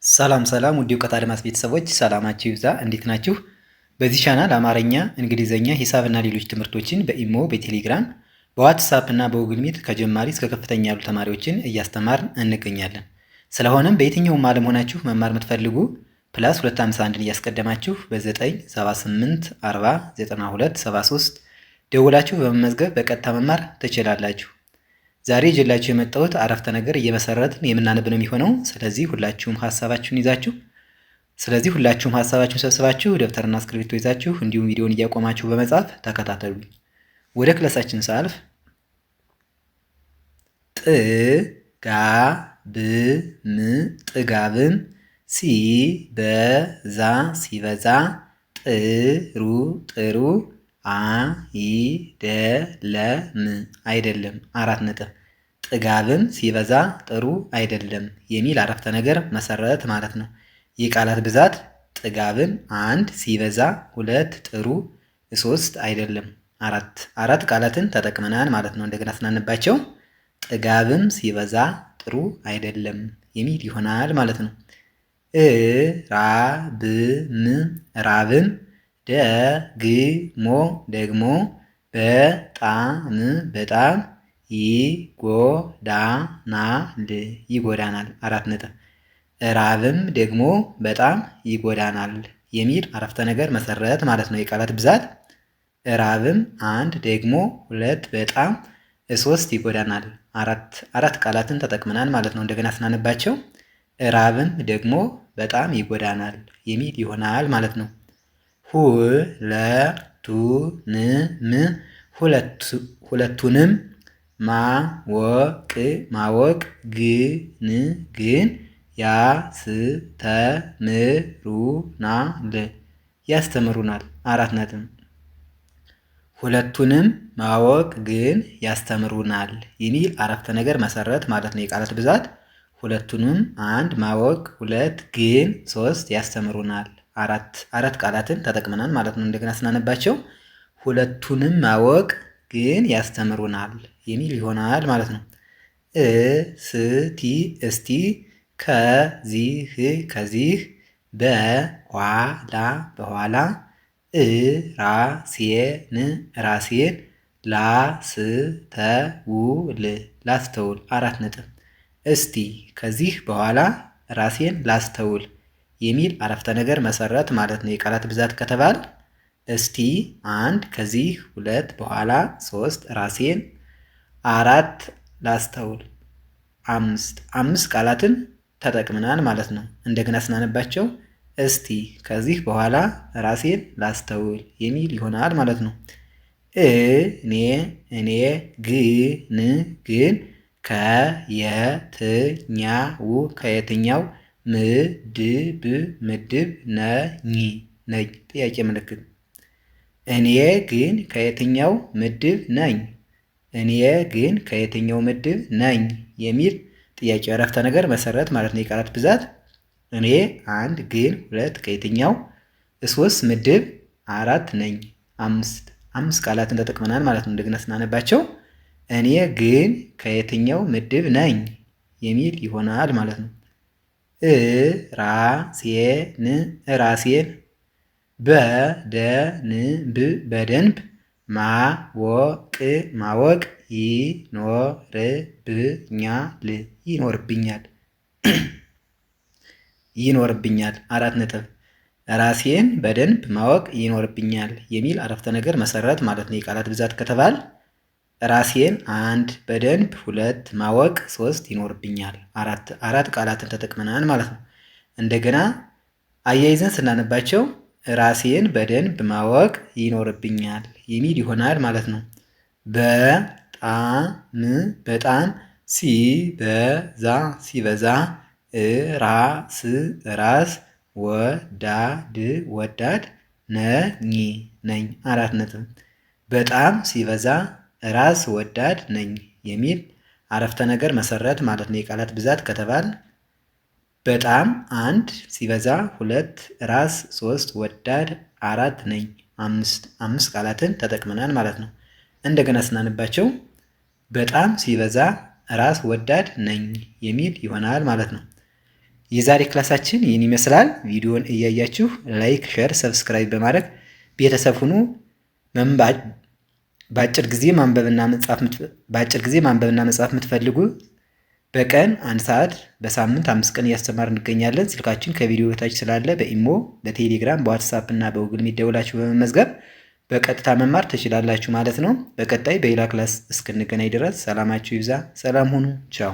ሰላም ሰላም ውድ የእውቀት አድማስ ቤተሰቦች ሰላማችሁ ይብዛ። እንዴት ናችሁ? በዚህ ቻናል አማርኛ፣ እንግሊዘኛ፣ ሂሳብና ሌሎች ትምህርቶችን በኢሞ፣ በቴሌግራም፣ በዋትሳፕ እና በጉግል ሚት ከጀማሪ እስከ ከፍተኛ ያሉ ተማሪዎችን እያስተማርን እንገኛለን። ስለሆነም በየትኛውም ዓለም ሆናችሁ መማር የምትፈልጉ ፕላስ 251ን እያስቀደማችሁ በ978 40 92 73 ደውላችሁ በመመዝገብ በቀጥታ መማር ትችላላችሁ። ዛሬ ይዤላችሁ የመጣሁት አረፍተ ነገር እየመሰረትን የምናነብ ነው የሚሆነው። ስለዚህ ሁላችሁም ሀሳባችሁን ሰብስባችሁ ደብተርና እስክሪብቶ ይዛችሁ እንዲሁም ቪዲዮውን እያቆማችሁ በመጻፍ ተከታተሉ። ወደ ክላሳችን ሳልፍ ጥጋብም ሲበዛ ጥሩ አይደለም። አራት ነጥብ። ጥጋብም ሲበዛ ጥሩ አይደለም የሚል አረፍተ ነገር መሰረት ማለት ነው። የቃላት ብዛት ጥጋብም 1 ሲበዛ 2 ጥሩ 3 አይደለም። አራት ቃላትን ተጠቅመናል ማለት ነው። እንደገና ስናነባቸው ጥጋብም ሲበዛ ጥሩ አይደለም የሚል ይሆናል ማለት ነው። ራብም ደግሞ በጣም ይጎዳናል። አራት ነጥብ። ራብም ደግሞ በጣም ይጎዳናል የሚል አረፍተ ነገር መሰረት ማለት ነው። የቃላት ብዛት ራብም 1 ደግሞ 2 በጣም 3 ይጎዳናል። አራት ቃላትን ተጠቅመናል ማለት ነው። እንደገና ስናነባቸው ራብም ደግሞ በጣም ይጎዳናል የሚል ይሆናል ማለት ነው። ሁለቱንም ማወቅ ግን ያስተምሩናል። አራት ነጥብ። ሁለቱንም ማወቅ ግን ያስተምሩናል የሚል አረፍተ ነገር መሰረት ማለት ነው። የቃላት ብዛት ሁለቱንም 1 ማወቅ 2 ግን 3 ያስተምሩናል። አራት ቃላትን ተጠቅመናል ማለት ነው። እንደገና ስናነባቸው ሁለቱንም ማወቅ ግን ያስተምሩናል የሚል ይሆናል ማለት ነው። እስቲ ከዚህ በኋላ ራሴን ላስተውል። አራት ነጥብ። እስቲ ከዚህ በኋላ ራሴን ላስተውል የሚል አረፍተ ነገር መሰረት ማለት ነው። የቃላት ብዛት ከተባል እስቲ 1 ከዚህ 2 በኋላ 3 ራሴን 4 ላስተውል 5 ቃላትን ተጠቅመናል ማለት ነው። እንደገና ስናነባቸው እስቲ ከዚህ በኋላ ራሴን ላስተውል የሚል ይሆናል ማለት ነው። እኔ ግን ከየትኛው ምድብ ነኝ? ጥያቄ ምልክት። እኔ ግን ከየትኛው ምድብ ነኝ የሚል ጥያቄ አረፍተ ነገር መሰረት ማለት ነው። የቃላት ብዛት እኔ 1 ግን 2 ከየትኛው 3 ምድብ 4 ነኝ 5 ቃላትን ተጠቅመናል ማለት ነው። እንደገና ስናነባቸው እኔ ግን ከየትኛው ምድብ ነኝ የሚል ይሆናል ማለት ነው። ራሴን በደንብ ማወቅ ይኖርብኛል። አራት ነጥብ። ራሴን በደንብ ማወቅ ይኖርብኛል የሚል አረፍተ ነገር መሰረት ማለት ነው። የቃላት ብዛት ከተባል ራሴን 1 በደንብ 2 ማወቅ 3 ይኖርብኛል። አራት ቃላትን ተጠቅመናል ማለት ነው። እንደገና አያይዘን ስናነባቸው ራሴን በደንብ ማወቅ ይኖርብኛል የሚል ይሆናል ማለት ነው። በጣም ሲበዛ ራስ ወዳድ ነኝ። አራት ነጥብ። በጣም ሲበዛ ራስ ወዳድ ነኝ የሚል አረፍተ ነገር መሰረት ማለት ነው። የቃላት ብዛት ከተባል በጣም 1 ሲበዛ 2 ራስ 3 ወዳድ 4 ነኝ 5 ቃላትን ተጠቅመናል ማለት ነው። እንደገና ስናነባቸው በጣም ሲበዛ ራስ ወዳድ ነኝ የሚል ይሆናል ማለት ነው። የዛሬ ክላሳችን ይህን ይመስላል። ቪዲዮን እያያችሁ ላይክ፣ ሼር፣ ሰብስክራይብ በማድረግ ቤተሰብ ሁኑ። በአጭር ጊዜ ማንበብና መጻፍ የምትፈልጉ በቀን 1 ሰዓት በሳምንት 5 ቀን እያስተማር እንገኛለን። ስልካችን ከቪዲዮ በታች ስላለ በኢሞ፣ በቴሌግራም፣ በዋትሳፕ እና በጉግል ሚት ደውላችሁ በመመዝገብ በቀጥታ መማር ትችላላችሁ ማለት ነው። በቀጣይ በሌላ ክላስ እስክንገናኝ ድረስ ሰላማችሁ ይብዛ። ሰላም ሁኑ። ቻው